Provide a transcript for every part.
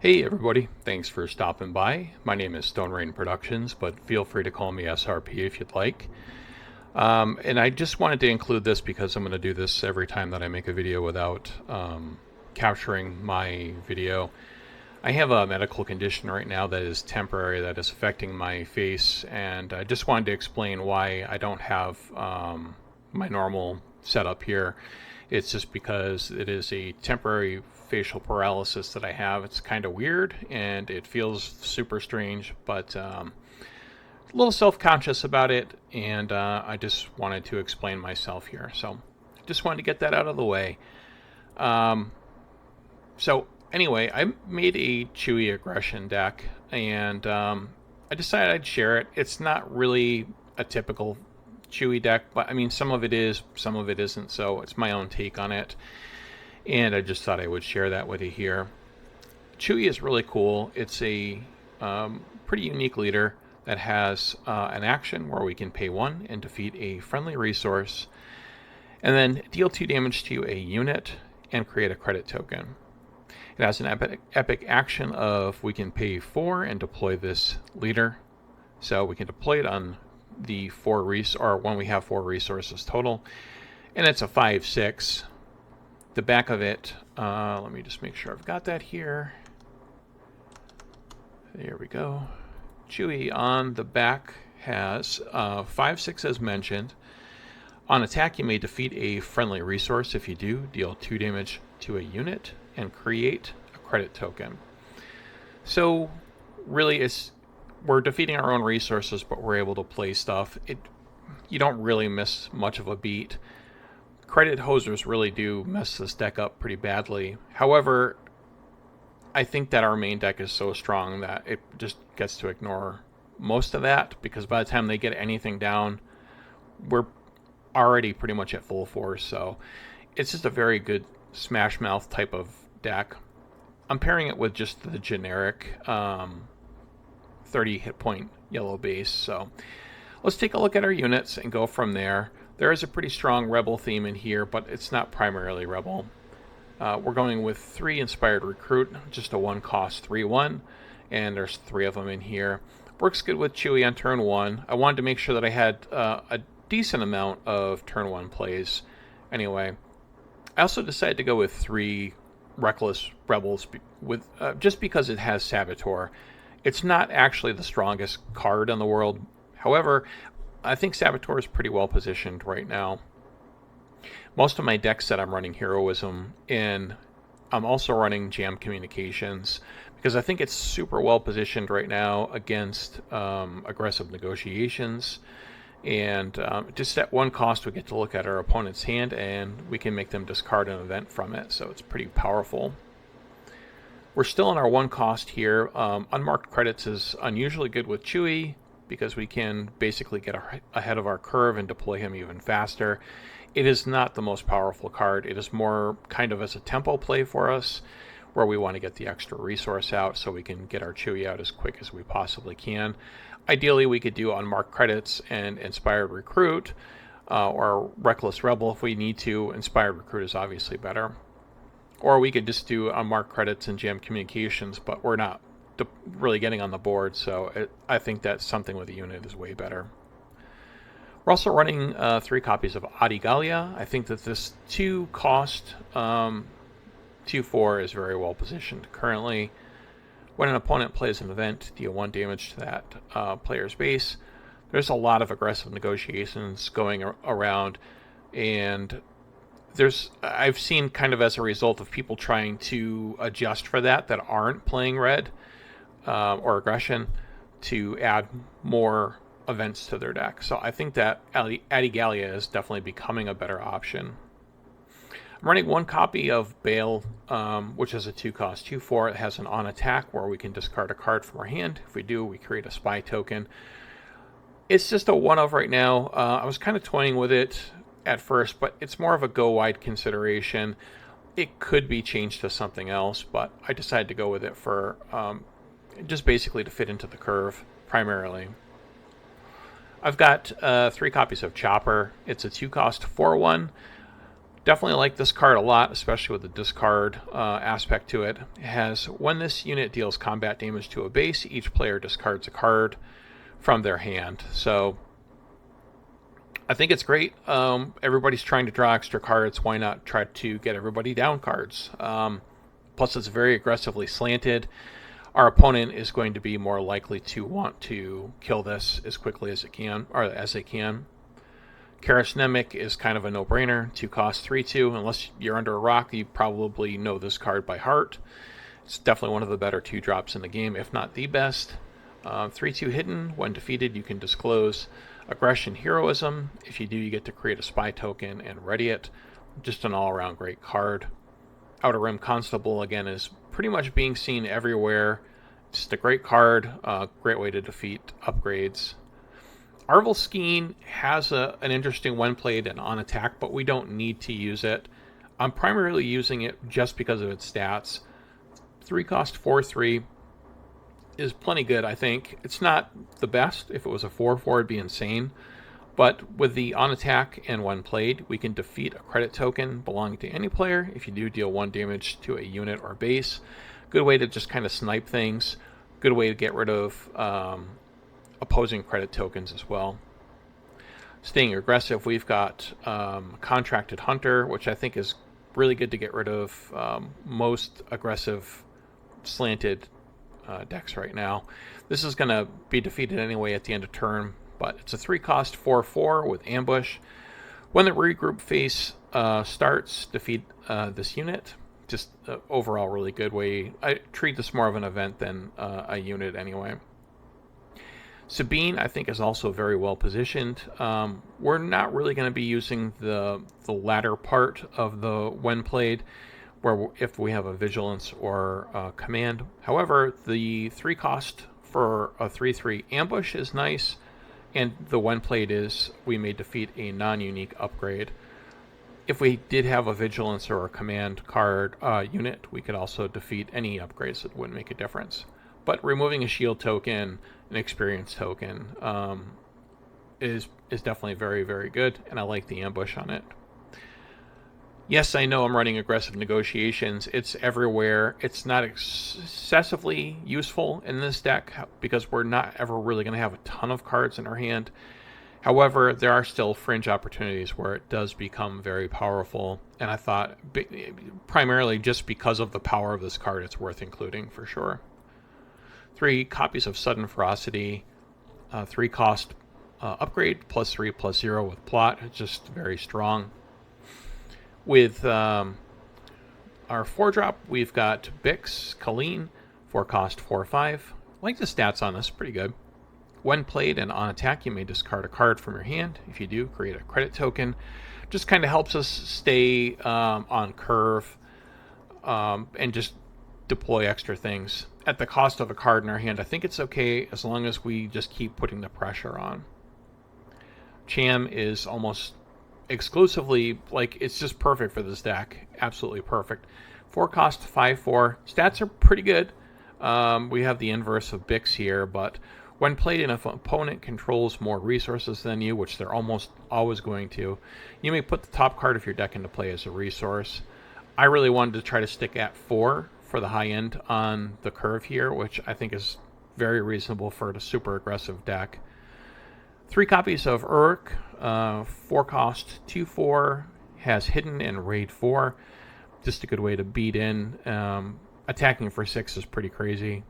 Hey everybody, thanks for stopping by. My name is Stone Rain Productions, but feel free to call me SRP if you'd like. And I just wanted to include this because I'm going to do this every time that I make a video without capturing my video. I have a medical condition right now that is temporary, that is affecting my face, and I just wanted to explain why I don't have my normal setup here. It's just because it is a temporary facial paralysis that I have. It's kind of weird and it feels super strange, but a little self-conscious about it, and I just wanted to explain myself here. So just wanted to get that out of the way. So anyway, I made a Chewy aggression deck, and I decided I'd share it. It's not really a typical Chewy deck, but I mean, some of it is, some of it isn't, so it's my own take on it. And I just thought I would share that with you here. Chewy is really cool. It's a pretty unique leader that has an action where we can pay 1 and defeat a friendly resource, and then deal 2 damage to a unit and create a credit token. It has an epic action of we can pay 4 and deploy this leader. So we can deploy it on the 4 or when we have 4 resources total, and it's a 5/6. The back of it, let me just make sure I've got that here. There we go. Chewy on the back has 5/6 as mentioned. On attack, you may defeat a friendly resource. If you do, deal 2 damage to a unit and create a credit token. So really, we're defeating our own resources, but we're able to play stuff. You don't really miss much of a beat. Credit hosers really do mess this deck up pretty badly. However, I think that our main deck is so strong that it just gets to ignore most of that, because by the time they get anything down, we're already pretty much at full force. So it's just a very good smash mouth type of deck. I'm pairing it with just the generic 30 hit point yellow base. So let's take a look at our units and go from there. There is a pretty strong rebel theme in here, but it's not primarily rebel. We're going with 3 inspired recruit, just a 1-cost 3/1, and there's 3 of them in here. Works good with Chewy on turn 1. I wanted to make sure that I had a decent amount of turn 1 plays. Anyway, I also decided to go with 3 reckless rebels with just because it has Saboteur. It's not actually the strongest card in the world. However, I think Saboteur is pretty well positioned right now. Most of my decks that I'm running Heroism in, I'm also running Jam Communications, because I think it's super well positioned right now against aggressive negotiations. And just at 1 cost, we get to look at our opponent's hand and we can make them discard an event from it. So it's pretty powerful. We're still on our 1 cost here. Unmarked credits is unusually good with Chewy, because we can basically get ahead of our curve and deploy him even faster. It is not the most powerful card. It is more kind of as a tempo play for us, where we want to get the extra resource out so we can get our Chewy out as quick as we possibly can. Ideally, we could do unmarked credits and inspired recruit, or reckless rebel if we need to. Inspired recruit is obviously better. Or we could just do unmarked credits and jam communications, but we're not really getting on the board, so I think that something with a unit is way better. We're also running 3 copies of Adigalia. I think that this 2-cost 2/4 is very well positioned currently. When an opponent plays an event, deal 1 damage to that player's base. There's a lot of aggressive negotiations going around, and I've seen, kind of as a result of people trying to adjust for that aren't playing red or aggression, to add more events to their deck. So I think that Adigalia is definitely becoming a better option. I'm running 1 copy of Bale, which is a 2-cost 2/4. It has an on attack where we can discard a card from our hand. If we do, we create a spy token. It's just a 1 of right now. I was kind of toying with it at first, but it's more of a go wide consideration. It could be changed to something else, but I decided to go with it for just basically to fit into the curve primarily. I've got 3 copies of Chopper. It's a 2-cost 4/1. Definitely like this card a lot, especially with the discard aspect to it. It has, when this unit deals combat damage to a base, each player discards a card from their hand. So I think it's great. Everybody's trying to draw extra cards. Why not try to get everybody down cards? Plus, it's very aggressively slanted. Our opponent is going to be more likely to want to kill this as quickly as it can, or as they can. Charismatic is kind of a no-brainer. 2 cost 3/2. Unless you're under a rock, you probably know this card by heart. It's definitely one of the better 2-drops in the game, if not the best. 3/2 hidden. When defeated, you can disclose aggression, heroism. If you do, you get to create a spy token and ready it. Just an all-around great card. Outer Rim Constable, again, is pretty much being seen everywhere. Just a great card. Great way to defeat upgrades. Arvel Skeen has an interesting when played and on attack, but we don't need to use it. I'm primarily using it just because of its stats. 3 cost 4/3 is plenty good, I think. It's not the best. If it was a 4/4, it'd be insane. But with the on attack and when played, we can defeat a credit token belonging to any player if you do deal 1 damage to a unit or base. Good way to just kind of snipe things. Good way to get rid of opposing credit tokens as well. Staying aggressive, we've got Contracted Hunter, which I think is really good to get rid of most aggressive slanted decks right now. This is going to be defeated anyway at the end of turn, but it's a 3 cost 4/4 with Ambush. When the regroup phase starts, defeat this unit. Just overall really good way. I treat this more of an event than a unit anyway. Sabine, I think, is also very well positioned. We're not really going to be using the latter part of the when played, where if we have a vigilance or a command. However, the 3 cost for a 3/3 ambush is nice, and the when played is we may defeat a non-unique upgrade. If we did have a vigilance or a command card unit, we could also defeat any upgrades that wouldn't make a difference. But removing a shield token, an experience token, is definitely very, very good, and I like the ambush on it. Yes, I know I'm running aggressive negotiations. It's everywhere. It's not excessively useful in this deck because we're not ever really going to have a ton of cards in our hand. However, there are still fringe opportunities where it does become very powerful, and I thought primarily just because of the power of this card, it's worth including for sure. 3 copies of Sudden Ferocity, 3 cost upgrade, +3/+0 with plot. It's just very strong. With our 4-drop, we've got Bix, Colleen, 4 cost 4/5. I like the stats on this, pretty good. When played and on attack, you may discard a card from your hand. If you do, create a credit token. Just kind of helps us stay on curve and just deploy extra things. At the cost of a card in our hand, I think it's okay as long as we just keep putting the pressure on. Cham is almost exclusively, like, it's just perfect for this deck. Absolutely perfect. 4 cost 5/4. Stats are pretty good. We have the inverse of Bix here, but when played and if an opponent controls more resources than you, which they're almost always going to, you may put the top card of your deck into play as a resource. I really wanted to try to stick at 4 for the high end on the curve here, which I think is very reasonable for a super aggressive deck. 3 copies of Uruk, 4 cost 2/4, has Hidden and Raid 4. Just a good way to beat in. Attacking for 6 is pretty crazy.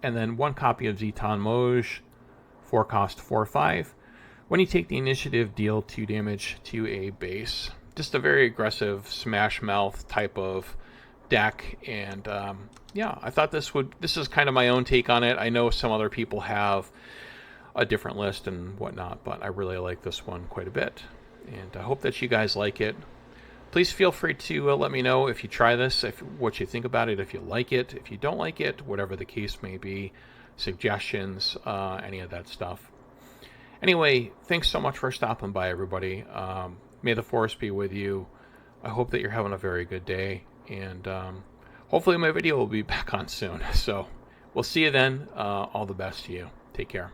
And then 1 copy of Zeton Moj, 4 cost 4/5. When you take the initiative, deal 2 damage to a base. Just a very aggressive Smash Mouth type of deck, and yeah, I thought this is kind of my own take on it. I know some other people have a different list and whatnot, but I really like this one quite a bit, and I hope that you guys like it. Please feel free to let me know if you try this, what you think about it, if you like it, if you don't like it, whatever the case may be, suggestions, any of that stuff. Anyway, thanks so much for stopping by, everybody. May the force be with you. I hope that you're having a very good day, and hopefully my video will be back on soon. So we'll see you then. All the best to you. Take care.